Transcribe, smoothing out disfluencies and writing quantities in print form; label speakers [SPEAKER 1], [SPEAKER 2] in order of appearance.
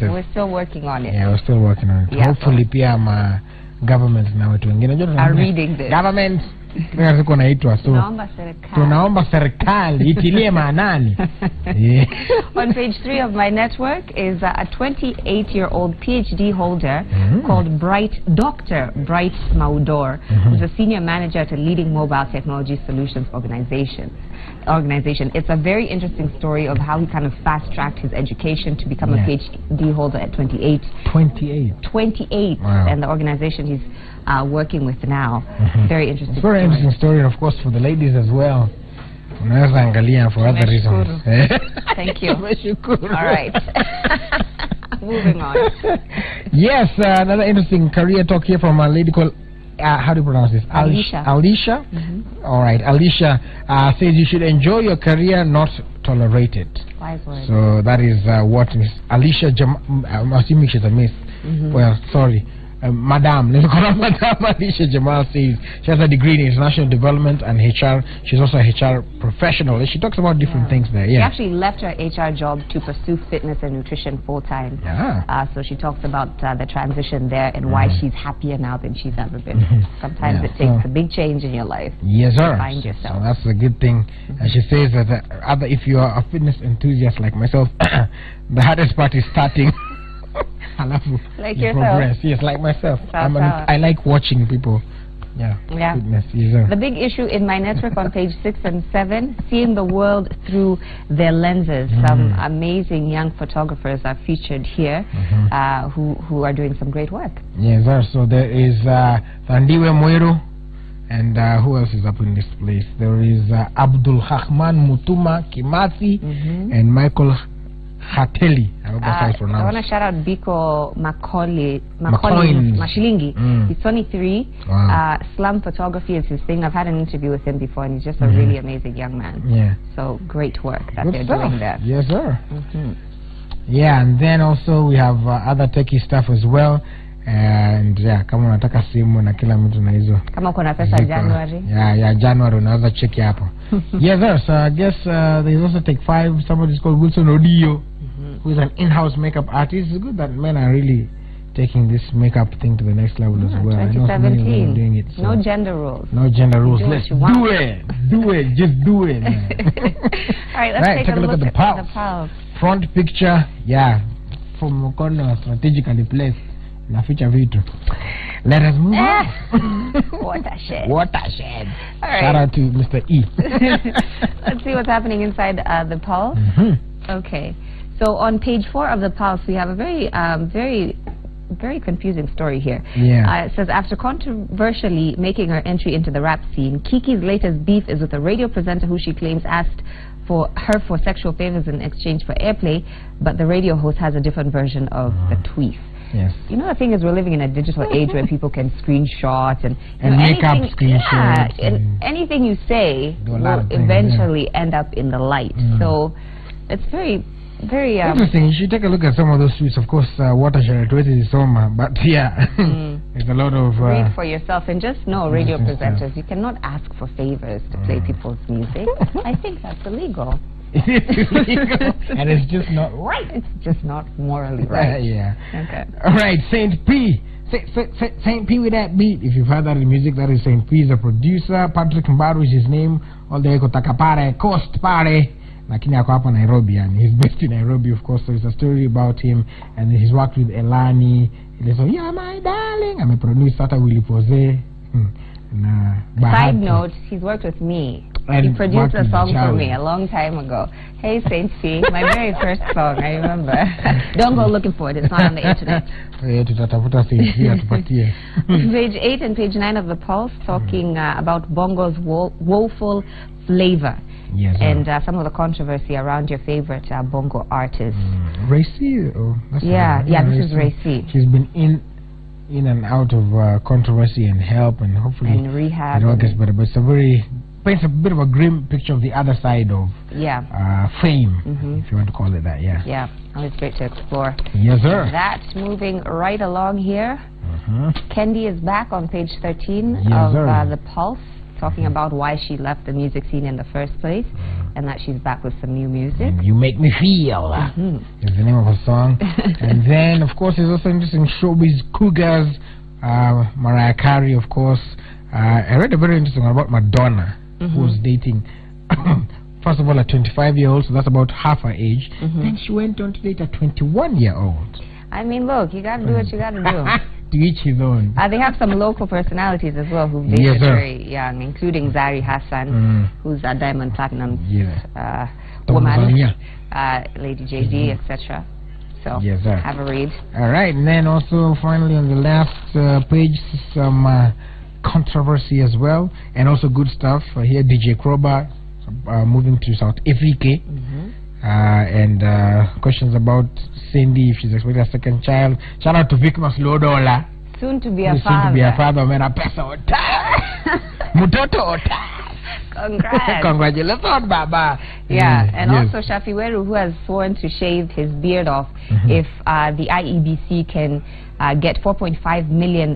[SPEAKER 1] it as...
[SPEAKER 2] We're still working on it.
[SPEAKER 1] Yeah, we're still working on it.
[SPEAKER 2] Yeah,
[SPEAKER 1] hopefully pia ma government na watu wengine
[SPEAKER 2] are reading this.
[SPEAKER 1] Government tunaomba serikali itilie maanani.
[SPEAKER 2] On page 3 of my network is a 28-year-old PhD holder called Dr. Bright Maudor, who's a senior manager at a leading mobile technology solutions organization. It's a very interesting story of how he kind of fast-tracked his education to become a PhD holder at 28. 28. Wow. And the organization he's working with now. Very interesting.
[SPEAKER 1] Very interesting story, of course, for the ladies as well. For other reasons.
[SPEAKER 2] Thank you. All right. Moving on.
[SPEAKER 1] Yes, another interesting career talk here from a lady called how do you pronounce this? Alicia. All right. Alicia says you should enjoy your career, not tolerate it.
[SPEAKER 2] Wise word.
[SPEAKER 1] So that is what Miss Alicia I'm assuming she's a miss. Well, sorry. Madam Alicia Jamal says she has a degree in international development and HR. She's also a HR professional. She talks about different things there.
[SPEAKER 2] She actually left her HR job to pursue fitness and nutrition full-time. So she talks about the transition there and why she's happier now than she's ever been. Sometimes it takes a big change in your life.
[SPEAKER 1] Yes, sir.
[SPEAKER 2] To find yourself.
[SPEAKER 1] So that's a good thing. And she says that if you are a fitness enthusiast like myself, the hardest part is starting.
[SPEAKER 2] Like yourself.
[SPEAKER 1] Progress. Yes, like myself. I like watching people. Fitness. Yes,
[SPEAKER 2] the big issue in my network on page 6 and 7, seeing the world through their lenses. Some amazing young photographers are featured here who are doing some great work.
[SPEAKER 1] Yes, sir. So there is Thandiwe Mwiru, and who else is up in this place? There is Abdul Rahman Mutuma Kimathi and Michael Hateli. I hope that's how it's pronounced.
[SPEAKER 2] I want to shout out Biko Mashilingi. He's 23.
[SPEAKER 1] Wow.
[SPEAKER 2] Slum photography is his thing. I've had an interview with him before, and he's just a really amazing young man.
[SPEAKER 1] Yeah.
[SPEAKER 2] So great work that
[SPEAKER 1] Good
[SPEAKER 2] they're
[SPEAKER 1] stuff.
[SPEAKER 2] doing there.
[SPEAKER 1] Yes, sir. Yeah, and then also we have other techie stuff as well. And kama unataka simu na kila mtu na hizo.
[SPEAKER 2] Kama uko na pesa January.
[SPEAKER 1] January unaweza check hapo. Yes, sir. So I guess there's also Take 5. Somebody's called Wilson Odio, who is an in-house makeup artist. It's good that men are really taking this makeup thing to the next level as well.
[SPEAKER 2] 2017.
[SPEAKER 1] Doing it, so.
[SPEAKER 2] No gender rules.
[SPEAKER 1] No gender rules.
[SPEAKER 2] Let's
[SPEAKER 1] do it. Do it. Just do it. Man.
[SPEAKER 2] All right, let's take a look at the pulse.
[SPEAKER 1] Front picture, from corner strategically placed. Na feature vitu. Let us move on.
[SPEAKER 2] Watershed.
[SPEAKER 1] Watershed.
[SPEAKER 2] All right.
[SPEAKER 1] Shout out to Mr. E.
[SPEAKER 2] Let's see what's happening inside the Pulse. Okay. So on page 4 of the Pulse, we have a very confusing story here. It says, after controversially making her entry into the rap scene, Kiki's latest beef is with a radio presenter who she claims asked for sexual favors in exchange for airplay, but the radio host has a different version of the tweet.
[SPEAKER 1] Yes.
[SPEAKER 2] You know, the thing is, we're living in a digital age where people can screenshot and
[SPEAKER 1] make up screenshots.
[SPEAKER 2] And anything you say will eventually end up in the light. So it's very
[SPEAKER 1] interesting. You should take a look at some of those tweets. Of course, Watershed tweeted is Soma, but there's a lot of
[SPEAKER 2] read for yourself and just know, radio presenters, you cannot ask for favors to play people's music. I think that's illegal.
[SPEAKER 1] It is illegal, and it's just not right.
[SPEAKER 2] It's just not morally right.
[SPEAKER 1] Okay. All right, Saint P. Saint P with that beat. If you've heard that in the music, that is Saint P. He's a producer. Patrick Mbaru is his name. All the way Takapare Coast Pare. Lakini ako hapa Nairobi, and he's based in Nairobi, of course. So it's a story about him, and he's worked with Elani. So yeah, my darling. I'm a producer. Sata Willy Pose.
[SPEAKER 2] Side note, he's worked with me. He produced a song for me a long time ago. Hey, Saint P, my very first song, I remember. Don't go looking for it, it's not on the internet. Page 8 and page 9 of the Pulse, talking about Bongo's woeful flavor.
[SPEAKER 1] Yes,
[SPEAKER 2] and some of the controversy around your favorite Bongo artist.
[SPEAKER 1] Racy?
[SPEAKER 2] This is Racy.
[SPEAKER 1] She's been in and out of controversy and help, and hopefully
[SPEAKER 2] and rehab.
[SPEAKER 1] It all gets better, but it's paints a bit of a grim picture of the other side of fame, if you want to call it that.
[SPEAKER 2] And it's great to explore.
[SPEAKER 1] Yes, sir.
[SPEAKER 2] That moving right along here. Kendi is back on page 13 of the Pulse. talking about why she left the music scene in the first place, and that she's back with some new music.
[SPEAKER 1] You Make Me Feel is the name of her song. And then, of course, there's also interesting showbiz cougars. Mariah Carey, of course. I read a very interesting one about Madonna, who was dating, first of all, a 25-year-old, so that's about half her age. Then she went on to date a 21-year-old.
[SPEAKER 2] I mean, look, you gotta do what you gotta do.
[SPEAKER 1] To each his own.
[SPEAKER 2] They have some local personalities as well who've dated very young, including Zari Hassan, who's a Diamond Platinum woman, Lady JD, etc. So have a read.
[SPEAKER 1] All right, and then also finally on the last page, some controversy as well, and also good stuff. Here, DJ Kroba moving to South Africa. And questions about Cindy, if she's expecting a second child. Shout out to Vic Maslodola.
[SPEAKER 2] Soon to be a father.
[SPEAKER 1] Soon to be a father. Mera pesa ota. Mutoto ota.
[SPEAKER 2] Congrats.
[SPEAKER 1] Congratulations, Baba.
[SPEAKER 2] Yeah, and also Shafi Weru, who has sworn to shave his beard off if the IEBC can get $4.5 million